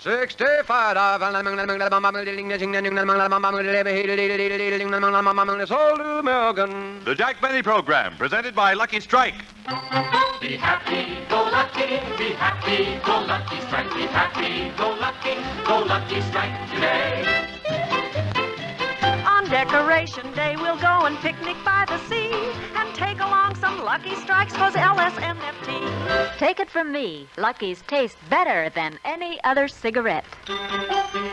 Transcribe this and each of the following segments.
65. The Jack Benny Program, presented by Lucky Strike. Be happy, go lucky, be happy, go lucky strike, be happy, go lucky strike today. On Decoration Day, we'll go and picnic by the sea and take along some Lucky Strikes, 'cause LSMFT. Take it from me, Lucky's taste better than any other cigarette.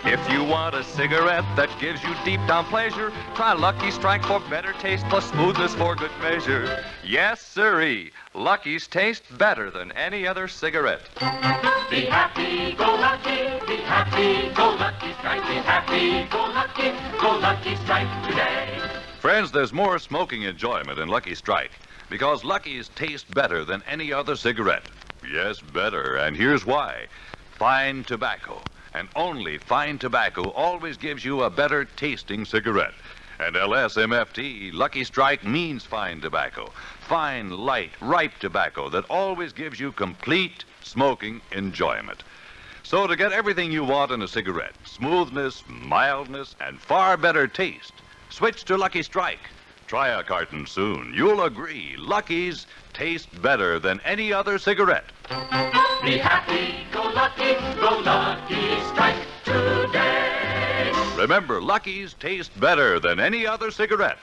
If you want a cigarette that gives you deep down pleasure, try Lucky Strike for better taste plus smoothness for good measure. Yes, sirree, Lucky's taste better than any other cigarette. Be happy, go lucky strike, be happy, go lucky strike today. Friends, there's more smoking enjoyment in Lucky Strike because Lucky's taste better than any other cigarette. Yes, better, and here's why. Fine tobacco, and only fine tobacco, always gives you a better tasting cigarette. And LSMFT, Lucky Strike, means fine tobacco. Fine, light, ripe tobacco that always gives you complete smoking enjoyment. So to get everything you want in a cigarette, smoothness, mildness, and far better taste, switch to Lucky Strike. Try a carton soon. You'll agree, Lucky's taste better than any other cigarette. Be happy, go lucky strike today. Remember, Lucky's taste better than any other cigarette.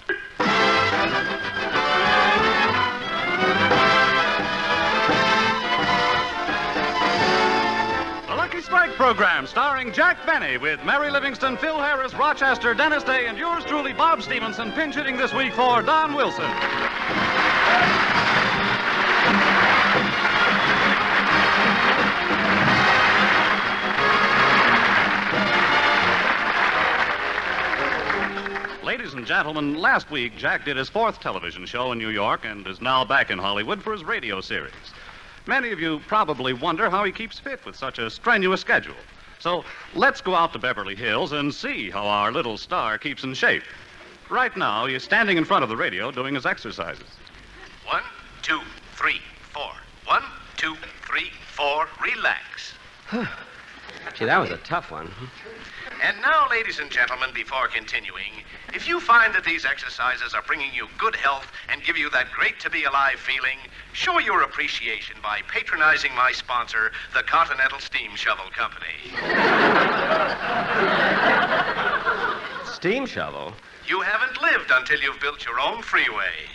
The Lucky Strike program starring Jack Benny with Mary Livingston, Phil Harris, Rochester, Dennis Day, and yours truly, Bob Stevenson, pinch hitting this week for Don Wilson. Ladies and gentlemen, last week Jack did his fourth television show in New York and is now back in Hollywood for his radio series. Many of you probably wonder how he keeps fit with such a strenuous schedule. So let's go out to Beverly Hills and see how our little star keeps in shape. Right now, he's standing in front of the radio doing his exercises. 1, 2, 3, 4. 1, 2, 3, 4. Relax. Gee, that was a tough one. And now, ladies and gentlemen, before continuing, if you find that these exercises are bringing you good health and give you that great-to-be-alive feeling, show your appreciation by patronizing my sponsor, the Continental Steam Shovel Company. Steam shovel? You haven't lived until you've built your own freeway.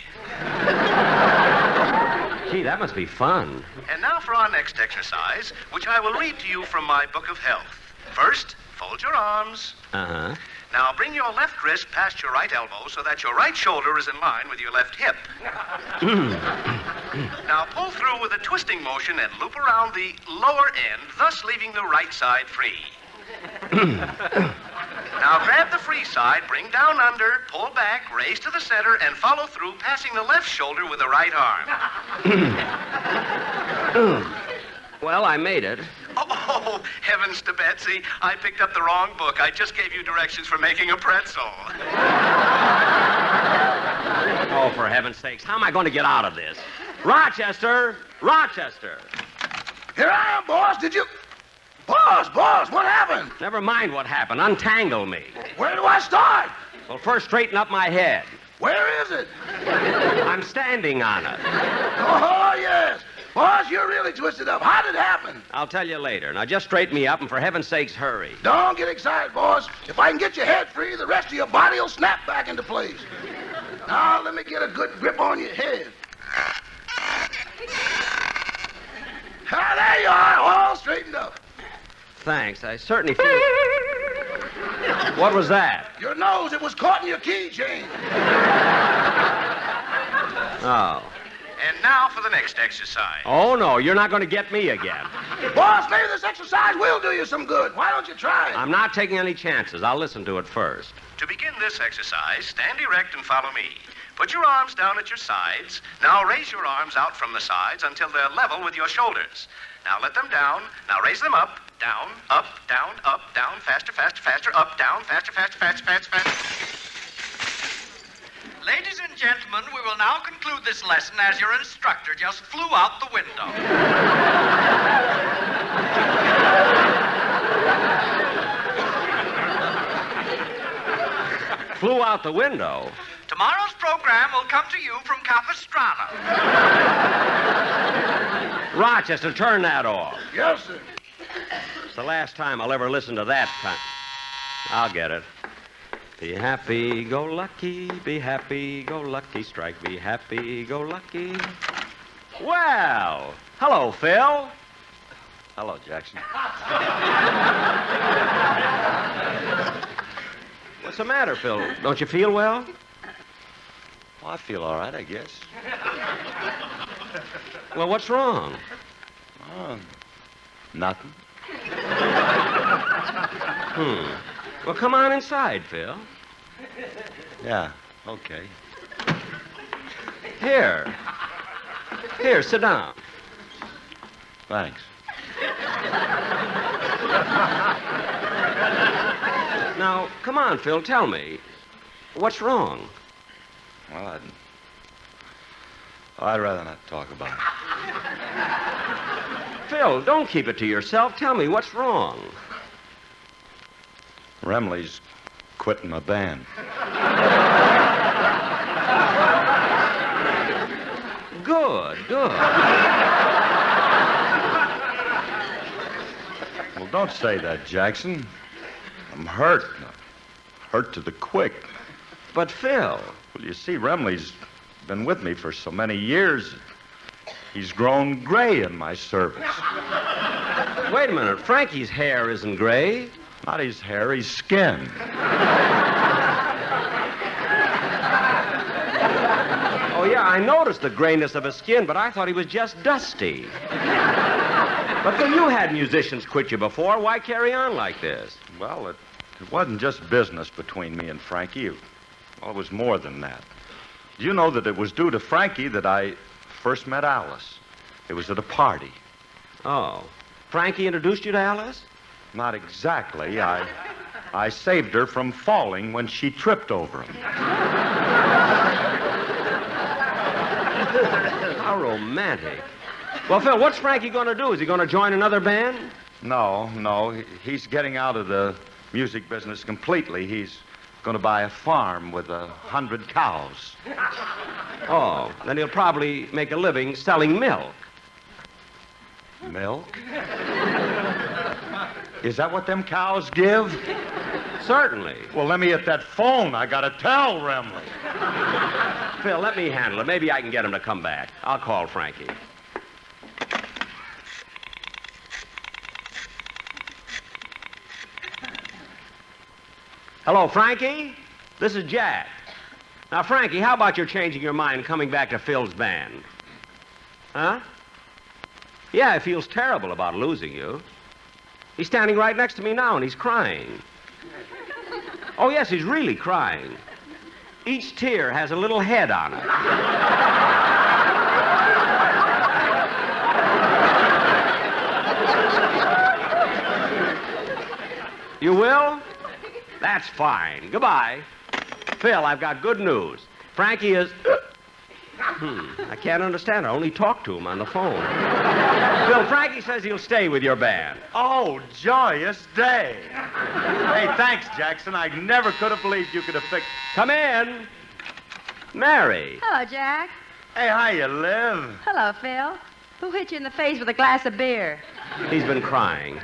Gee, that must be fun. And now for our next exercise, which I will read to you from my book of health. First, fold your arms. Uh-huh. Now bring your left wrist past your right elbow so that your right shoulder is in line with your left hip. Now pull through with a twisting motion and loop around the lower end, thus leaving the right side free. Now grab the free side, bring down under, pull back, raise to the center, and follow through, passing the left shoulder with the right arm. Well, I made it. Oh, heavens to Betsy. I picked up the wrong book. I just gave you directions for making a pretzel. Oh, for heaven's sakes, how am I going to get out of this? Rochester! Rochester! Here I am, boss. Did you... Boss, what happened? Never mind what happened. Untangle me. Where do I start? Well, first straighten up my head. Where is it? I'm standing on it. Oh, yes. Boss, you're really twisted up. How did it happen? I'll tell you later. Now, just straighten me up, and for heaven's sakes, hurry. Don't get excited, boss. If I can get your head free, the rest of your body will snap back into place. Now, let me get a good grip on your head. Ah, there you are, all straightened up. Thanks. I certainly feel... What was that? Your nose, it was caught in your keychain. Oh. And now for the next exercise. Oh, no, you're not going to get me again. Boss, maybe this exercise will do you some good. Why don't you try it? I'm not taking any chances. I'll listen to it first. To begin this exercise, stand erect and follow me. Put your arms down at your sides. Now raise your arms out from the sides until they're level with your shoulders. Now let them down. Now raise them up, down, up, down, faster, faster, faster, up, down, faster, faster, faster, faster, faster. Ladies and gentlemen, we will now conclude this lesson as your instructor just flew out the window. Flew out the window. Tomorrow's program will come to you from Capistrano. Rochester, turn that off. Yes, sir. It's the last time I'll ever listen to that kind. I'll get it. Be happy, go lucky, be happy, go lucky, strike, be happy, go lucky. Well, hello, Phil. Hello, Jackson. What's the matter, Phil? Don't you feel well? Well, I feel all right, I guess. Well, what's wrong? Oh, nothing. Well, come on inside, Phil. Yeah, okay. Here, sit down. Thanks. Now, come on, Phil, tell me. What's wrong? Well, I'd rather not talk about it. Phil, don't keep it to yourself. Tell me what's wrong. Remley's quitting my band. Good. Well, don't say that, Jackson. I'm hurt. Hurt to the quick. But, Phil... Well, you see, Remley's been with me for so many years. He's grown gray in my service. Wait a minute. Frankie's hair isn't gray. Not his hair, his skin. Oh, yeah, I noticed the grayness of his skin, but I thought he was just dusty. But, Phil, you had musicians quit you before. Why carry on like this? Well, it wasn't just business between me and Frankie. Well, it was more than that. Do you know that it was due to Frankie that I first met Alice? It was at a party. Oh. Frankie introduced you to Alice? Not exactly. I saved her from falling when she tripped over him. How romantic. Well, Phil, what's Frankie going to do? Is he going to join another band? No. He's getting out of the music business completely. He's going to buy a farm with 100 cows. Oh, then he'll probably make a living selling milk. Milk? Is that what them cows give? Certainly. Well, let me hit that phone. I got to tell Remley. Phil, let me handle it. Maybe I can get him to come back. I'll call Frankie. Hello, Frankie? This is Jack. Now, Frankie, how about your changing your mind and coming back to Phil's band? Huh? Yeah, he feels terrible about losing you. He's standing right next to me now, and he's crying. Oh, yes, he's really crying. Each tear has a little head on it. You will? That's fine. Goodbye. Phil, I've got good news. Frankie is... I can't understand. I only talked to him on the phone. Phil, Frankie says he'll stay with your band. Oh, joyous day. Hey, thanks, Jackson. I never could have believed you could have fixed... Come in. Mary. Hello, Jack. Hey, how you live? Hello, Phil. Who hit you in the face with a glass of beer? He's been crying.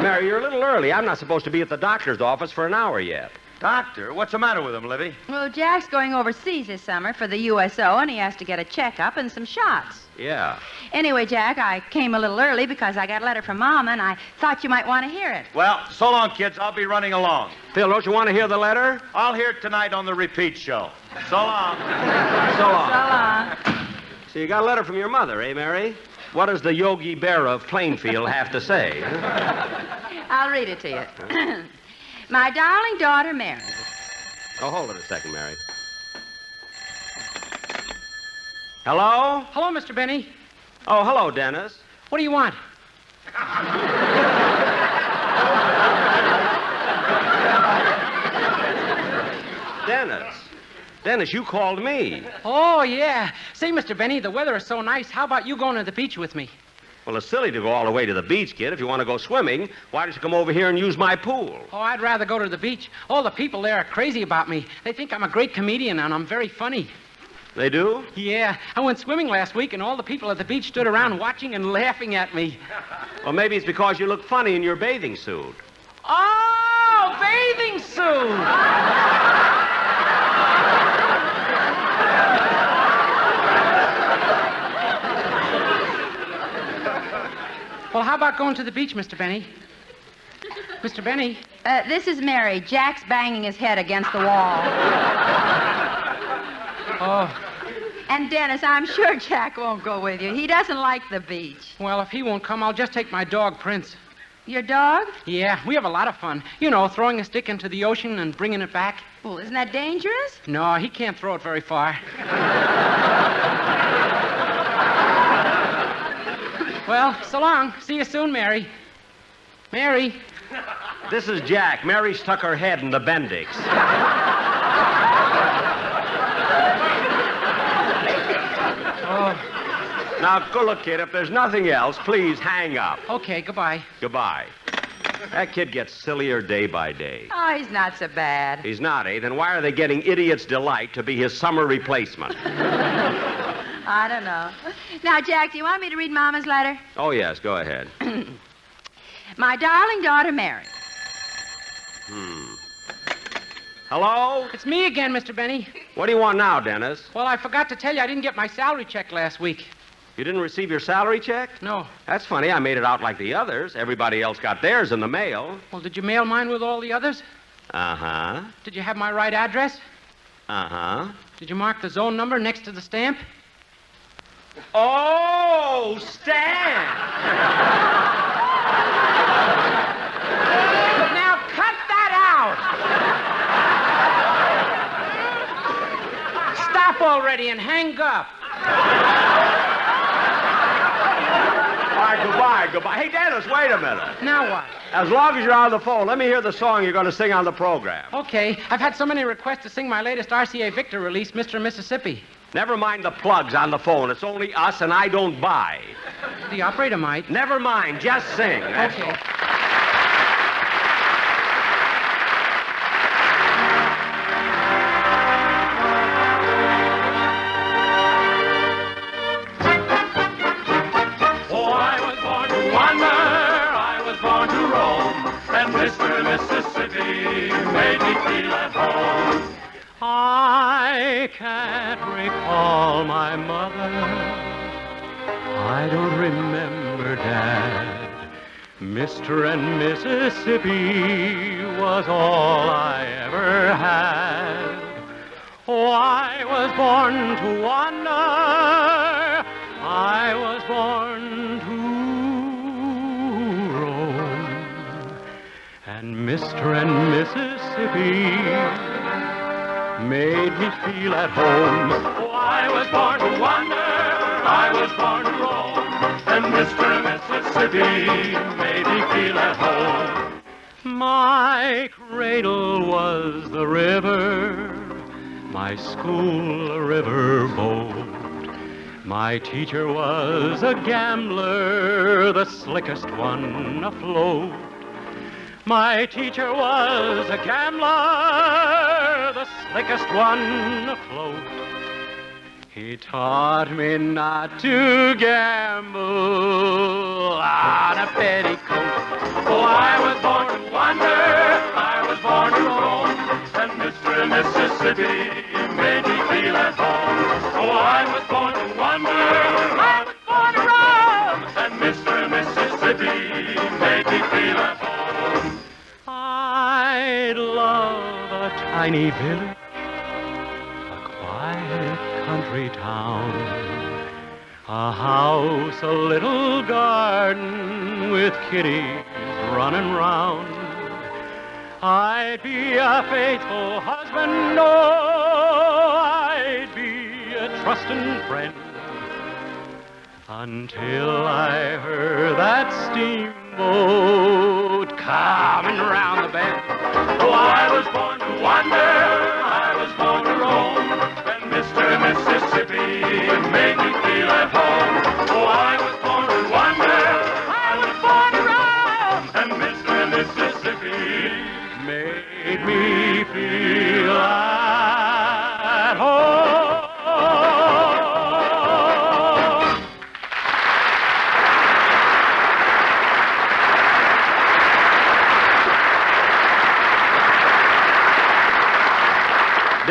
Mary, you're a little early. I'm not supposed to be at the doctor's office for an hour yet. Doctor? What's the matter with him, Livy? Well, Jack's going overseas this summer for the USO, and he has to get a checkup and some shots. Yeah. Anyway, Jack, I came a little early because I got a letter from Mom, and I thought you might want to hear it. Well, so long, kids. I'll be running along. Phil, don't you want to hear the letter? I'll hear it tonight on the repeat show. So long. So long. So long. So you got a letter from your mother, eh, Mary? What does the Yogi Bear of Plainfield have to say? I'll read it to you. My darling daughter, Mary. Oh, hold it a second, Mary. Hello? Hello, Mr. Benny. Oh, hello, Dennis. What do you want? Dennis, you called me. Oh, yeah. Say, Mr. Benny, the weather is so nice. How about you going to the beach with me? Well, it's silly to go all the way to the beach, kid. If you want to go swimming, why don't you come over here and use my pool? Oh, I'd rather go to the beach. All the people there are crazy about me. They think I'm a great comedian and I'm very funny. They do? Yeah. I went swimming last week and all the people at the beach stood around watching and laughing at me. Well, maybe it's because you look funny in your bathing suit. Oh, bathing suit! Well, how about going to the beach, Mr. Benny? Mr. Benny? This is Mary. Jack's banging his head against the wall. Oh. And Dennis, I'm sure Jack won't go with you. He doesn't like the beach. Well, if he won't come, I'll just take my dog, Prince. Your dog? Yeah, we have a lot of fun. You know, throwing a stick into the ocean and bringing it back. Well, isn't that dangerous? No, he can't throw it very far. Well, so long. See you soon, Mary. Mary. This is Jack. Mary stuck her head in the Bendix. Oh. Now, go look, kid. If there's nothing else, please hang up. Okay, goodbye. Goodbye. That kid gets sillier day by day. Oh, he's not so bad. He's not, eh? Then why are they getting Idiot's Delight to be his summer replacement? I don't know. Now, Jack, do you want me to read Mama's letter? Oh, yes, go ahead. My darling daughter, Mary. Hello? It's me again, Mr. Benny. What do you want now, Dennis? Well, I forgot to tell you I didn't get my salary check last week. You didn't receive your salary check? No. That's funny. I made it out like the others. Everybody else got theirs in the mail. Well, did you mail mine with all the others? Uh-huh. Did you have my right address? Uh-huh. Did you mark the zone number next to the stamp? Oh, stamp! Now cut that out! Stop already and hang up. All right, goodbye. Hey, Dennis, wait a minute. Now what? As long as you're on the phone, let me hear the song you're going to sing on the program. Okay. I've had so many requests to sing my latest RCA Victor release, Mr. Mississippi. Never mind the plugs on the phone. It's only us, and I don't buy. The operator might. Never mind. Just sing. That's Okay. all. Oh, I was born to wander, I was born to roam, and Mr. Mississippi made me feel at home. I can't recall my mother. I don't remember Dad. Mr. and Mississippi was all I ever had. Oh, I was born to wander. I was born to roam. And Mr. and Mississippi made me feel at home. Oh, I was born to wander, I was born to roam, and Mr. Mississippi made me feel at home. My cradle was the river, my school a river boat. My teacher was a gambler, the slickest one afloat. My teacher was a gambler, the slickest one afloat. He taught me not to gamble on a petticoat. Oh, I was born to wander, I was born to roam, and Mr. Mississippi made me feel at home. Oh, I was born to wander, I was born to roam, and Mr. Mississippi made me feel at home. I'd love a tiny village, a quiet country town, a house, a little garden with kitties running round. I'd be a faithful husband, oh, I'd be a trusting friend, until I heard that steamboat coming round the bend. Oh, I was born to wander, I was born to roam, and Mr. Mississippi made me feel at home. Oh, I was born to wander,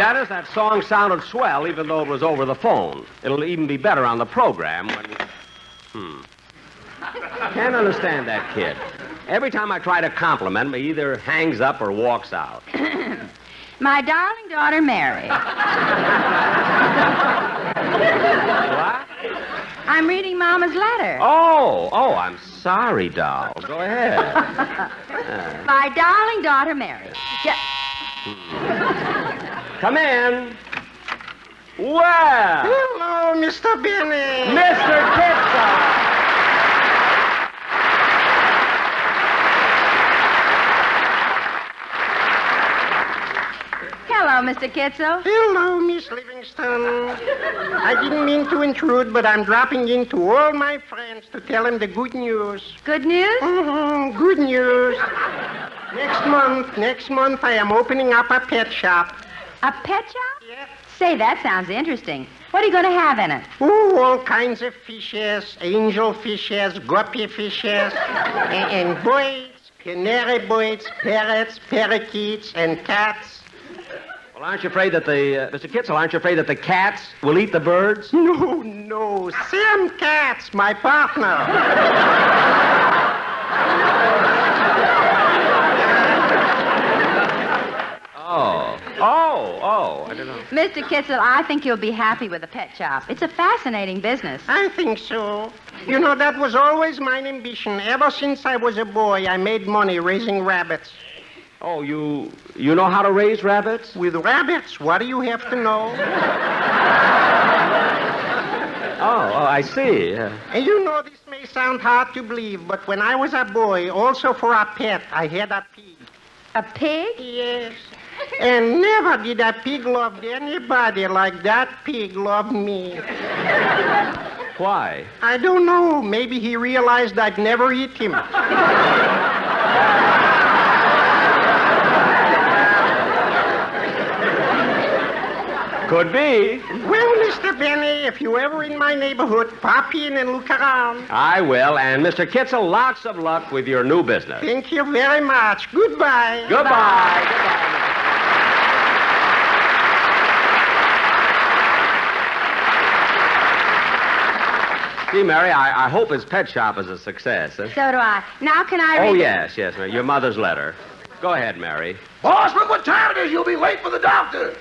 Dennis, that song sounded swell even though it was over the phone. It'll even be better on the program when... Can't understand that kid. Every time I try to compliment him, he either hangs up or walks out. My darling daughter, Mary. What? I'm reading Mama's letter. Oh, I'm sorry, doll. Go ahead. My darling daughter, Mary. Come in. Well. Hello, Mr. Benny. Mr. Kissel. Hello, Mr. Kissel. Hello, Miss Livingston. I didn't mean to intrude, but I'm dropping in to all my friends to tell them the good news. Good news? Mm-hmm, good news. Next month, I am opening up a pet shop. A pet shop? Yes. Say, that sounds interesting. What are you going to have in it? Oh, all kinds of fishes, angel fishes, guppy fishes, and birds, canary birds, parrots, parakeets, and cats. Well, aren't you afraid that Mr. Kissel, aren't you afraid that the cats will eat the birds? No, Sam Katz, my partner. Oh, I don't know. Mr. Kissel, I think you'll be happy with a pet shop. It's a fascinating business. I think so. You know, that was always my ambition. Ever since I was a boy, I made money raising rabbits. Oh, you know how to raise rabbits? With rabbits, what do you have to know? Oh, I see. And you know, this may sound hard to believe, but when I was a boy, also for a pet, I had a pig. A pig? Yes. And never did a pig love anybody like that pig loved me. Why? I don't know. Maybe he realized I'd never eat him. Could be. Well, Mr. Benny, if you're ever in my neighborhood, pop in and look around. I will. And Mr. Kissel, lots of luck with your new business. Thank you very much. Goodbye. Goodbye. See, Mary, I hope his pet shop is a success. So do I. Now can I read Oh, it? yes, Mary. Your mother's letter. Go ahead, Mary. Boss, look what time it is. You'll be late for the doctor.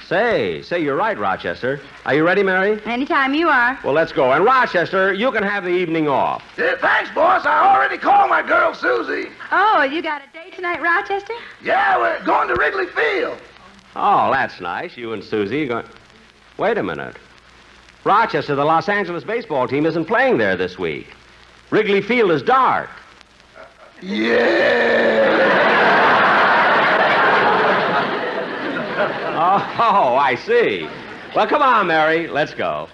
Say, you're right, Rochester. Are you ready, Mary? Anytime you are. Well, let's go. And, Rochester, you can have the evening off. Yeah, thanks, boss. I already called my girl, Susie. Oh, you got a date tonight, Rochester? Yeah, we're going to Wrigley Field. Oh, that's nice. You and Susie going... Wait a minute. Rochester, the Los Angeles baseball team isn't playing there this week. Wrigley Field is dark. Yeah. Oh, I see. Well, come on, Mary. Let's go.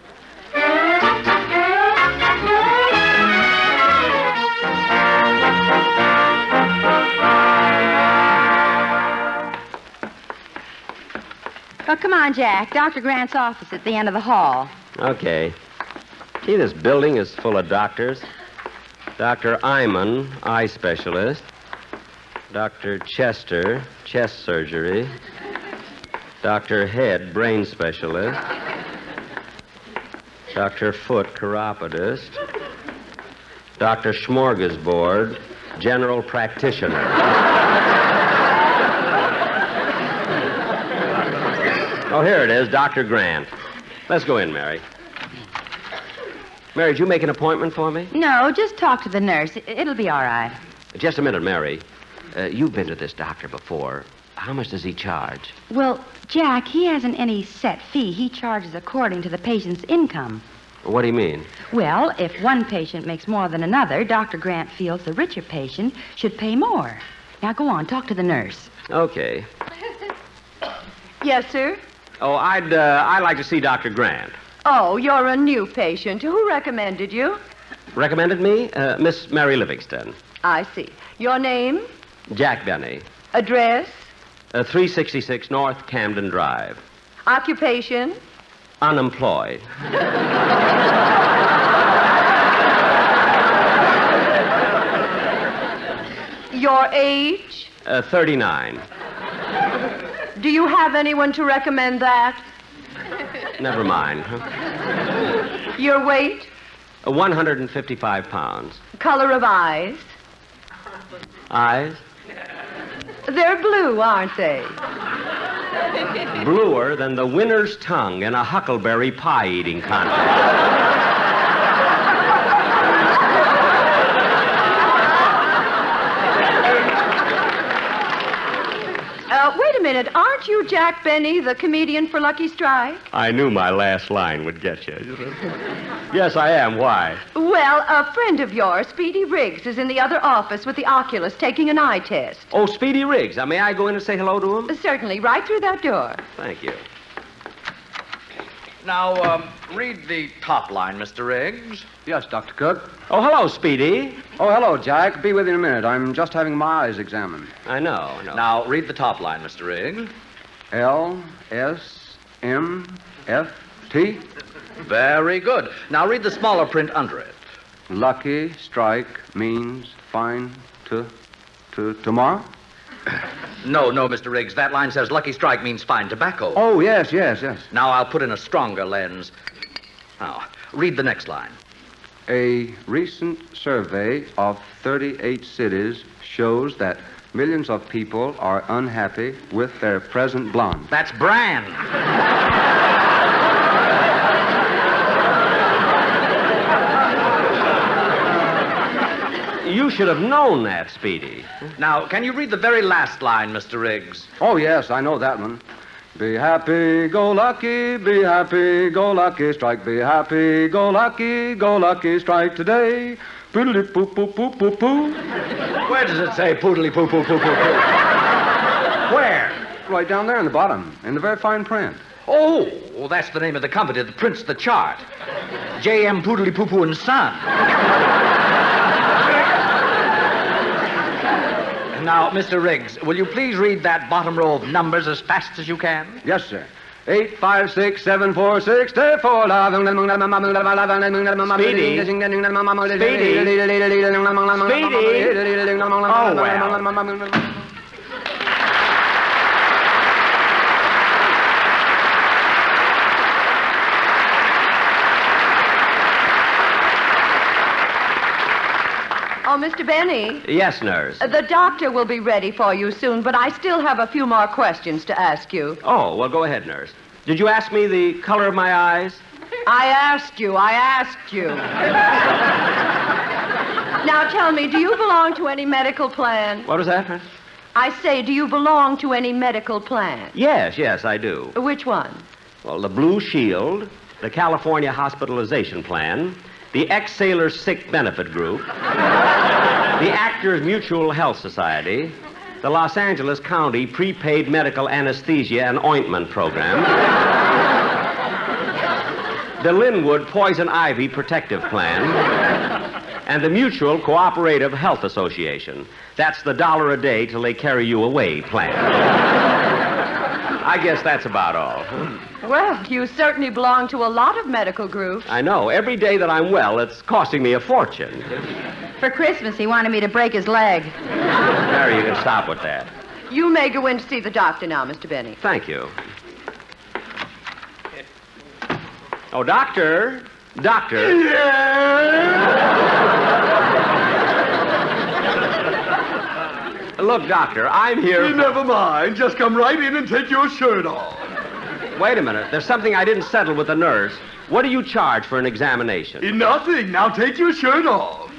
Well, come on, Jack. Dr. Grant's office at the end of the hall. Okay. See, this building is full of doctors. Dr. Iman, eye specialist. Dr. Chester, chest surgery. Dr. Head, brain specialist. Dr. Foot, chiropodist. Dr. Smorgasbord, general practitioner. Oh, here it is, Dr. Grant. Let's go in, Mary. Mary, did you make an appointment for me? No, just talk to the nurse. It'll be all right. Just a minute, Mary. You've been to this doctor before. How much does he charge? Well, Jack, he hasn't any set fee. He charges according to the patient's income. What do you mean? Well, if one patient makes more than another, Dr. Grant feels the richer patient should pay more. Now, go on, talk to the nurse. Okay. Yes, sir? Oh, I'd like to see Dr. Grant. Oh, you're a new patient. Who recommended you? Recommended me? Miss Mary Livingston. I see. Your name? Jack Benny. Address? 366 North Camden Drive. Occupation? Unemployed. Your age? 39. Do you have anyone to recommend that? Never mind. Your weight? 155 pounds. Color of eyes? Eyes? They're blue, aren't they? Bluer than the winner's tongue in a huckleberry pie-eating contest. Wait a minute. Aren't you Jack Benny, the comedian for Lucky Strike? I knew my last line would get you. Yes, I am. Why? Well, a friend of yours, Speedy Riggs, is in the other office with the oculist taking an eye test. Oh, Speedy Riggs. Now, may I go in and say hello to him? Certainly. Right through that door. Thank you. Now, read the top line, Mr. Riggs. Yes, Dr. Cook. Oh, hello, Speedy. Oh, hello, Jack. Be with you in a minute. I'm just having my eyes examined. I know. Now, read the top line, Mr. Riggs. L-S-M-F-T. Very good. Now, read the smaller print under it. Lucky Strike means fine tomorrow? No, Mr. Riggs. That line says Lucky Strike means fine tobacco. Oh, yes. Now, I'll put in a stronger lens. Now, read the next line. A recent survey of 38 cities shows that millions of people are unhappy with their present blonde. That's brand. You should have known that, Speedy. Now, can you read the very last line, Mr. Riggs? Oh, yes, I know that one. Be happy, go lucky, strike. Be happy, go lucky, strike today. Poodly poo poo poo poo poo. Where does it say poodly poo poo poo poo poo? Where? Right down there in the bottom, in the very fine print. Oh, well, that's the name of the company that prints the chart. J.M. Poodly Poo Poo and Son. Now, Mr. Riggs, will you please read that bottom row of numbers as fast as you can? Yes, sir. 8, 5, 6, 7, 4, 6, 4. Speedy. Oh, well. Oh, Mr. Benny. Yes, nurse. The doctor will be ready for you soon, but I still have a few more questions to ask you. Oh, well, go ahead, nurse. Did you ask me the color of my eyes? I asked you. Now tell me, do you belong to any medical plan? What was that, nurse? I say, do you belong to any medical plan? Yes, I do. Which one? Well, the Blue Shield, the California Hospitalization Plan, the Ex-Sailors Sick Benefit Group, the Actors Mutual Health Society, the Los Angeles County Prepaid Medical Anesthesia and Ointment Program, the Linwood Poison Ivy Protective Plan, and the Mutual Cooperative Health Association. That's the $1 a day till they carry you away plan. I guess that's about all. Well, you certainly belong to a lot of medical groups. I know. Every day that I'm well, it's costing me a fortune. For Christmas, he wanted me to break his leg. Mary, you can stop with that. You may go in to see the doctor now, Mr. Benny. Thank you. Oh, doctor. Doctor. Look, doctor, I'm here. Never mind. Just come right in and take your shirt off. Wait a minute. There's something I didn't settle with the nurse. What do you charge for an examination? Nothing. Now take your shirt off.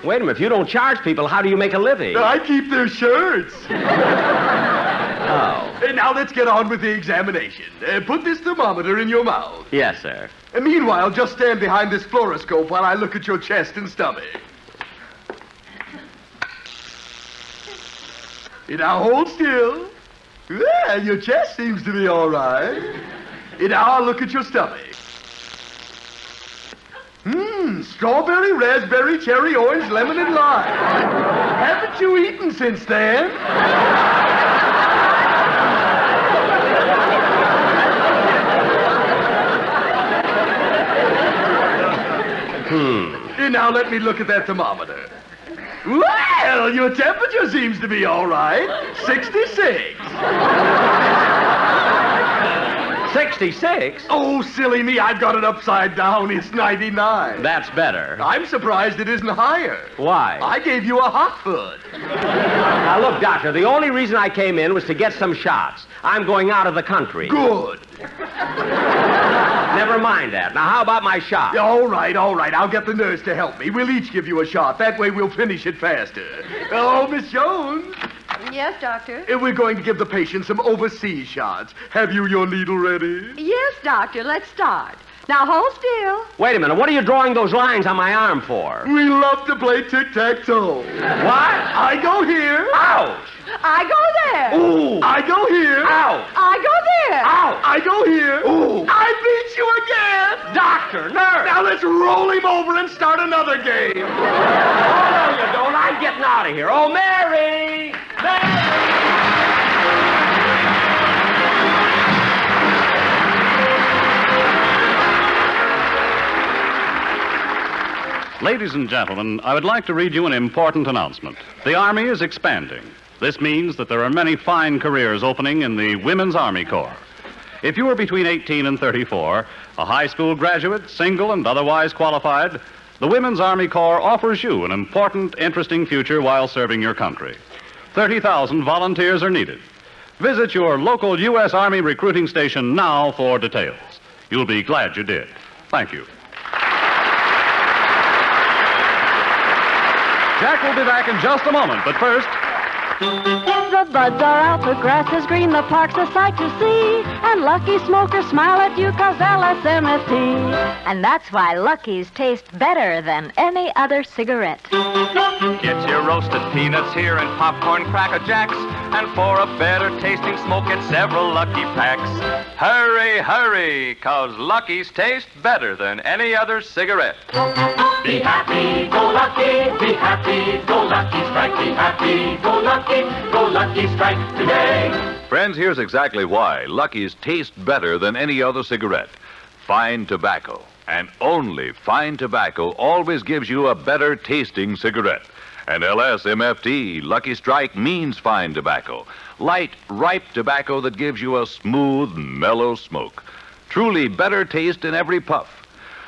Wait a minute. If you don't charge people, how do you make a living? I keep their shirts. Oh. Now let's get on with the examination. Put this thermometer in your mouth. Yes, sir. Meanwhile, just stand behind this fluoroscope while I look at your chest and stomach. Now hold still. Well, your chest seems to be all right. Now I'll look at your stomach. Strawberry, raspberry, cherry, orange, lemon, and lime. Haven't you eaten since then? Now let me look at that thermometer. Well, your temperature seems to be all right. 66. 66? Oh, silly me, I've got it upside down. It's 99. That's better. I'm surprised it isn't higher. Why? I gave you a hot foot. Now, look, Doctor, the only reason I came in was to get some shots. I'm going out of the country. Good. Never mind that. Now, how about my shot? All right. I'll get the nurse to help me. We'll each give you a shot. That way we'll finish it faster. Oh, Miss Jones. Yes, Doctor. We're going to give the patient some overseas shots. Have you your needle ready? Yes, Doctor. Let's start. Now, hold still. Wait a minute. What are you drawing those lines on my arm for? We love to play tic-tac-toe. What? I go here. Ouch! I go there. Ooh! I go here. Ouch! I go there. Ouch! I go here. Ooh! I beat you again. Doctor, nurse! Now let's roll him over and start another game. Oh, no, you don't. I'm getting out of here. Oh, Mary! Ladies and gentlemen, I would like to read you an important announcement. The Army is expanding. This means that there are many fine careers opening in the Women's Army Corps. If you are between 18 and 34, a high school graduate, single and otherwise qualified, the Women's Army Corps offers you an important, interesting future while serving your country. 30,000 volunteers are needed. Visit your local U.S. Army recruiting station now for details. You'll be glad you did. Thank you. Jack will be back in just a moment, but first... The buds are out, the grass is green, the park's a sight to see. And lucky smokers smile at you 'cause LSMFT. And that's why Lucky's taste better than any other cigarette. Get your roasted peanuts here and popcorn Cracker Jacks. And for a better tasting smoke, get several Lucky packs. Hurry, hurry, 'cause Lucky's taste better than any other cigarette. Be happy, go lucky, be happy, go lucky strike, be happy, go lucky strike today. Friends, here's exactly why Lucky's taste better than any other cigarette. Fine tobacco, and only fine tobacco, always gives you a better tasting cigarette. And LSMFT, Lucky Strike, means fine tobacco. Light, ripe tobacco that gives you a smooth, mellow smoke. Truly better taste in every puff.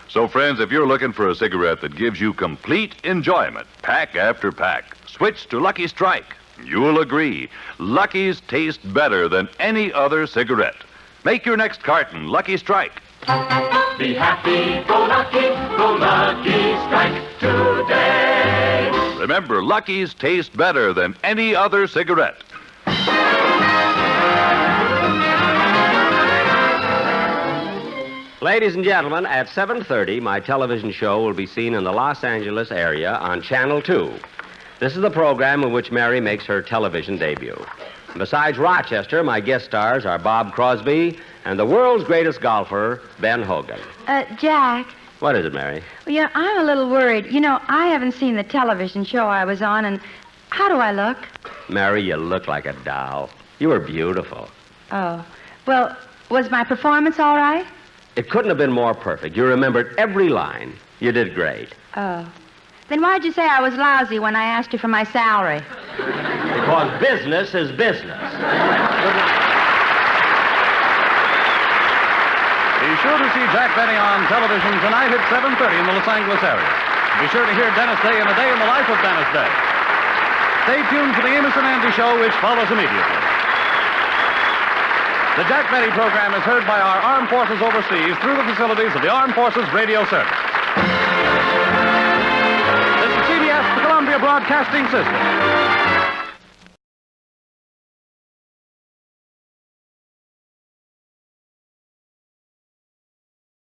So, friends, if you're looking for a cigarette that gives you complete enjoyment, pack after pack, switch to Lucky Strike. You'll agree, Lucky's taste better than any other cigarette. Make your next carton Lucky Strike. Be happy, go lucky strike today. Remember, Lucky's taste better than any other cigarette. Ladies and gentlemen, at 7:30, my television show will be seen in the Los Angeles area on Channel 2. This is the program in which Mary makes her television debut. Besides Rochester, my guest stars are Bob Crosby and the world's greatest golfer, Ben Hogan. Jack. What is it, Mary? Well, yeah, I'm a little worried. You know, I haven't seen the television show I was on, and how do I look? Mary, you look like a doll. You were beautiful. Oh. Well, was my performance all right? It couldn't have been more perfect. You remembered every line. You did great. Oh. Then why'd you say I was lousy when I asked you for my salary? Because business is business. Good night. Be sure to see Jack Benny on television tonight at 7:30 in the Los Angeles area. Be sure to hear Dennis Day in A Day in the Life of Dennis Day. Stay tuned for the Amos and Andy Show, which follows immediately. The Jack Benny program is heard by our armed forces overseas through the facilities of the Armed Forces Radio Service. This is CBS, the Columbia Broadcasting System.